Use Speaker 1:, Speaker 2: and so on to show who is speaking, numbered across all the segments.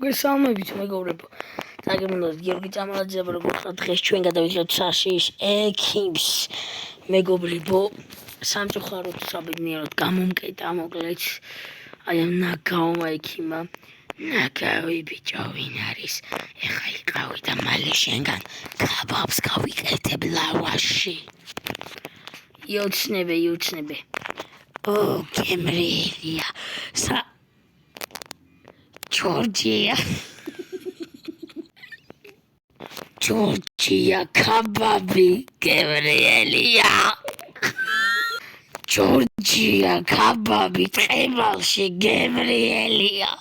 Speaker 1: მოგესალმებით მეგობრებო. დაგემოვნოთ გიორგი წამალაძეა, როგორც დღეს ჩვენ გადავიღებთ საშიშ ექიმს. მეგობრებო, სამწუხაროდ საბედნიეროდ გამომკეტა მოკლედ აი ამ ნაგაომა ექიმა. ნაგავი ბიჭო ვინ არის? ეხა იყავი და მალე შენგან კაბაბს გავიყეთებ ლავაში. იოცნებე. გემრიელია. Georgia kababi Gabrielია. Georgia kababi ტყევალში Gabrielია.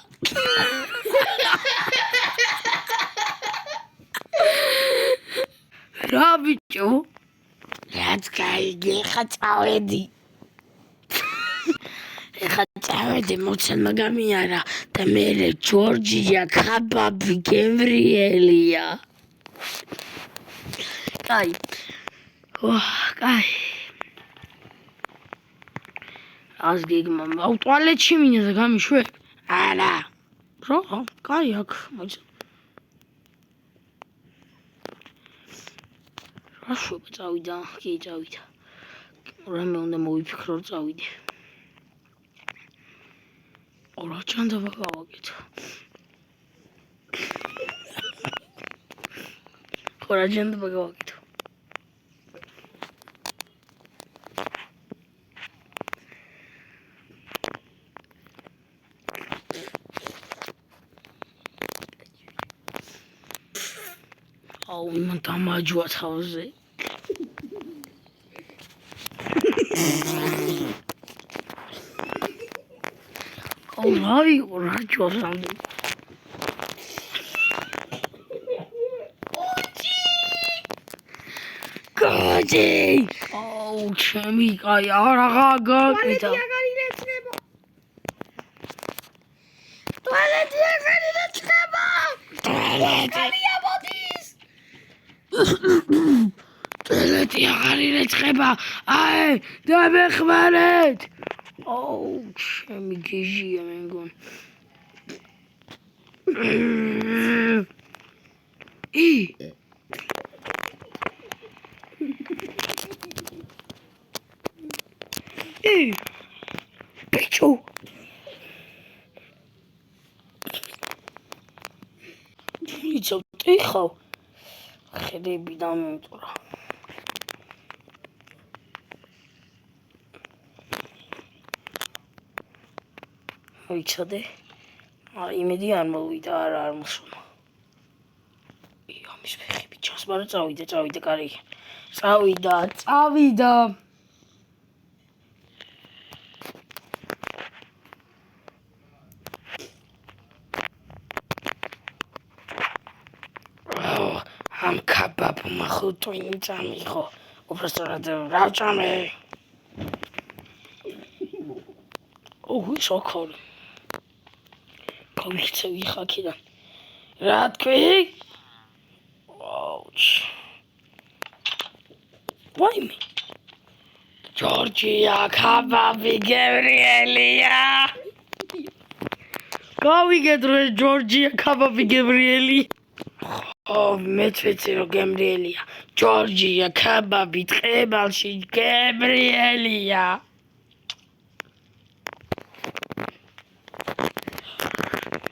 Speaker 1: რა ბიჭო? რაც გაიგე ხა წავედი. ეხა წავედი მოცემა გამიარა და მერე Georgia kababi Gabrielია. Კაი. კაი. ას გიგმა აუტუალეტში მინდა და გამიშვე? არა. რა? კაი აქ მოიცა. რა შუა წავიდა? კი წავიდა. რამე უნდა მოვიფიქრო წავიდე. რა ჩანდაბა გავაკეთო? Ora gente bagavito. Oh, man tamajua tauze. Oh, ravi ora chosandi. Goji! Oh, ჩემი კაი აღარ გაკეთა. ტუალეტი აღარ ირეცხება. ტუალეტი აღარ ირეცხება. აი, დამეხმარეთ. Oh, ჩემი გიჟია მე მგონი. Bicho. Bicho, tixo. Xedები დამემტვრა. მოიცადე. იმედი არ მოვიდა, არ მოსულა. ამის ფეხები ჩანს, მაგრამ წავიდა, კარი. წავიდა. Am kabab machuto in Jamicho. Uprostrat Rajame. Oh, who's so cold? Come to me, Hakida. Radke. Ouch. Why me? Georgia kababi Gabrielია. Გავიგე Georgia kababi Gabrielია. Oh, მეცვეცი რომ გემრიელია. Georgia kababi ტყევალში Gabrielია.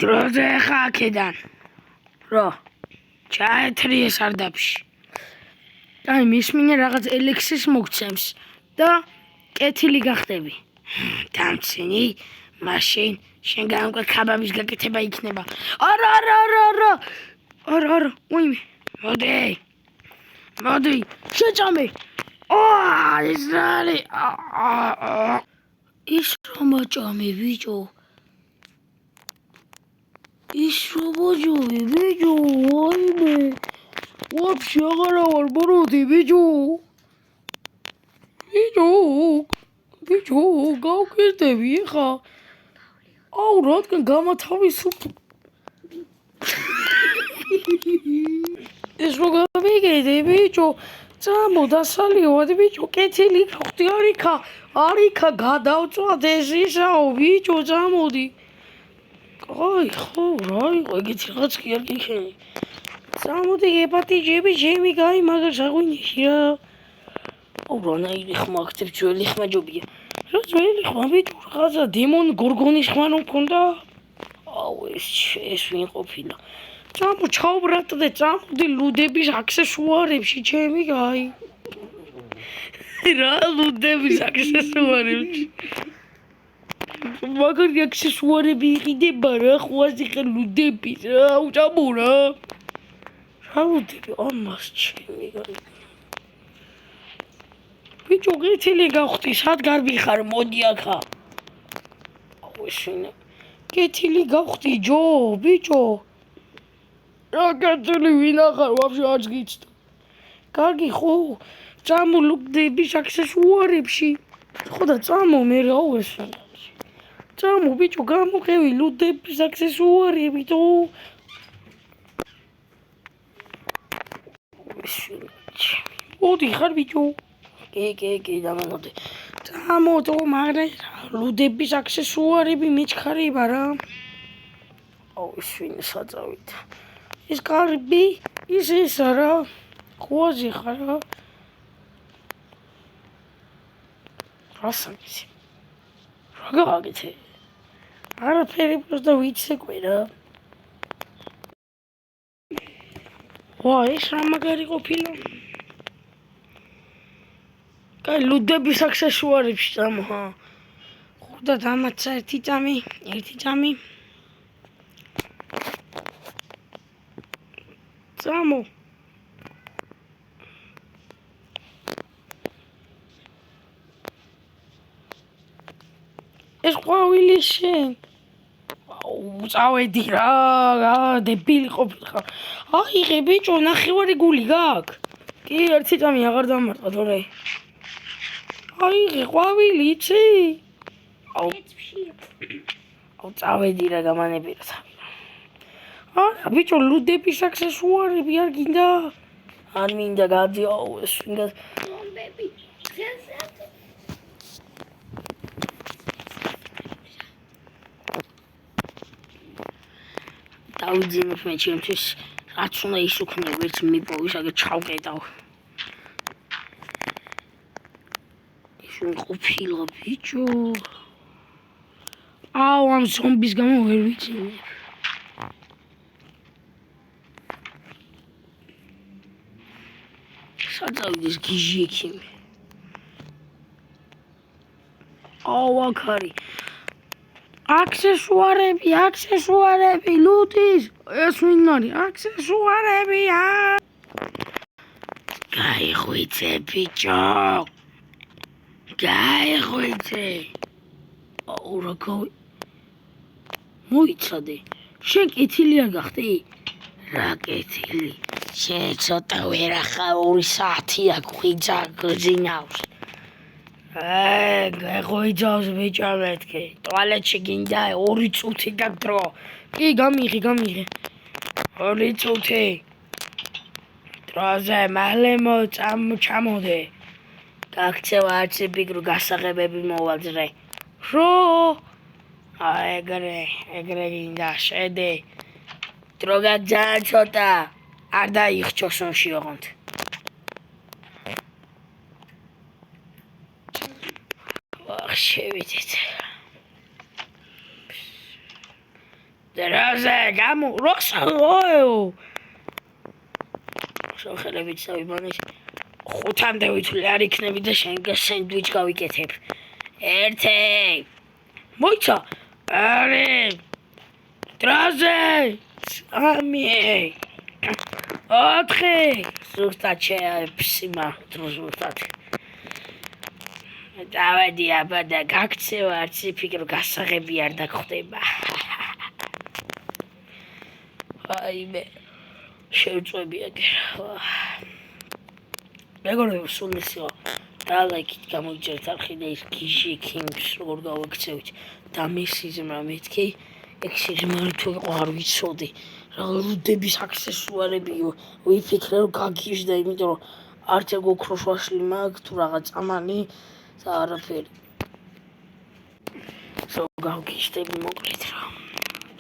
Speaker 1: დროზე ხა აქედან. რა? ჩაეთრიე სარდაფში. აი, მისმინე რაღაც ელექსის მოგცემს და კეთილი გახდები. დამცინი, მაშინ შენგან უკვე კაბაბის გაკეთება იქნება. არა. არა, უიმე. მოდი, შეჭამე. ის რა არის? ის რომ მოჭამე, ბიჭო. უიმე. ვაფშე აღარა ვარ მოროდი, ბიჭო, გავკეთდები ეხა. აუ, რადგან გამათავისუფლე. ეს რო გავიგედი, ბიჭო, წამო დასალიოთ, ბიჭო, კეთილი ხოხდი არიქა გადავწვად ეს ისაო, ბიჭო, წამოდი. აი ხო რა იყო ეგეთი რაღაც კი არ გიქენი წამოდი ეპატიჯები ჩემი გაი მაგას აღვინიში რა აუ რანაირი ხმა აქცევ ძველი ხმა ჯობია რა ძველი ხმა ბიჭო რაღაცა დემონ გორგონის ხმა რომ მქონდა აუ ეს ვინ ყოფილა წამო ჩაუბრატდე წამოდი ლუდების აქსესუარებში ჩემი გაი რა ლუდების აქსესუარებში მაგარი აქსესუარები იყიდება რა ხვაზე ხე ლუდების რა უჭამო რა ლუდები ამას ჩემი გაი ბიჭო გეთილი გავხდი სად გარბი ხარ მოდი აქა აუ შენ გეთილი გავხდი ჯო ბიჭო რა გეთილი ვინ ახარ ვაფშე არც გიცდა კარგი ხო წამო ლუდების აქსესუარებში ხო და წამო მე რა ვესვენ წამო ბიჭო გამოყევი ლუდების აქსესუარები თო მოდი ხარ ბიჭო კი დამამოდე წამო თო მაგრამ ლუდების აქსესუარები მიჩქარება რა აუ შენ საწავით ის კარბი ის რა ხვაზე ხარ რა რასაკიცი რა გააკეთე არაფერი просто ვიცეკვე რა ვა ეს რა მაგარი ყოფილა კაი ლუდების აქსესუარებში წამო ხა ხოდა დამაცა ერთი წამი წამო ეს ყვავილი შენ აუ წავედი რა დებილი ყოფილი ხარ აიღე ბიჭო ნახევარი გული გაქვს კი ერთი წამი აღარ დამარტყა თორე აიღე ყვავილი იცი აუ წავედი რა გამანებია არა ბიჭო ლუდების აქსესუარები არ გინდა არ მინდა გადი აუ ეს ვინდა ლომბები დავიძინებ მე ჩემთვის რაც უნდა ის უქნია ვერც მიპოვი აგერ ჩავკეტავ ის ყოფილა ბიჭო აუ ამ ზომბის გამო ვერ ვიცინებ სადავიდეს გიჟი ექიმი აუ აქ არის აქსესუარები ლუდის ეს ვინ არის აქსესუარები გაიხვიცე ბიჭო გაიხვიცე აუ რა მოიცადე შენ კეთილი არ გახდი რა კეთილი შენ ცოტა ვერ ახარ 2 საათი აქ ხვიძა გძინავს გეღვიძავს ბიჭო მეთქი ტუალეტში გინდა 2 წუთი გაქვს დრო კი გამიღე 2 წუთი დროზე მალე ჩამოდე გაქცევა არც ფიქრო გასაღებები მოვაძრე რო ეგრე გინდა შედი დრო გაძან ცოტა არ დაიხჩოს ონში ოღონდ შევიდეთ დროზე გამო როხსაო ხელებით წავიბანე 5-მდე ვითვლი არ იქნები და შენ სენდვიჩ გავიკეთებ ერთი მოიცა არე დროზე 3 4 ზუსტად შეფსიმა ზუსტად დავედი აბა და გაქცევა არც ფიქრო გასაღები არ დაგხვდება აი მე შევწვევი აგერ მეგობრებო სულ ისეო და ლაიქით გამოიწერეთ არხი და ის გიჟი კინგს როგორ გავაქცევით და მისიზმრა მეთქი ეგ სიზმარი თუ იყო არ ვიცოდი რა ლუდების აქსესუარები ვიფიქრე რომ გაგიჟდა იმიტომ რომ არც ეგ ოქროშვაშლი მაქვს თუ რაღაც წამალი და არაფერი სულ გავგიჟდები მოკლედ რა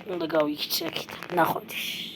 Speaker 1: უნდა გავიქცე აქეთ. ნახვამდის.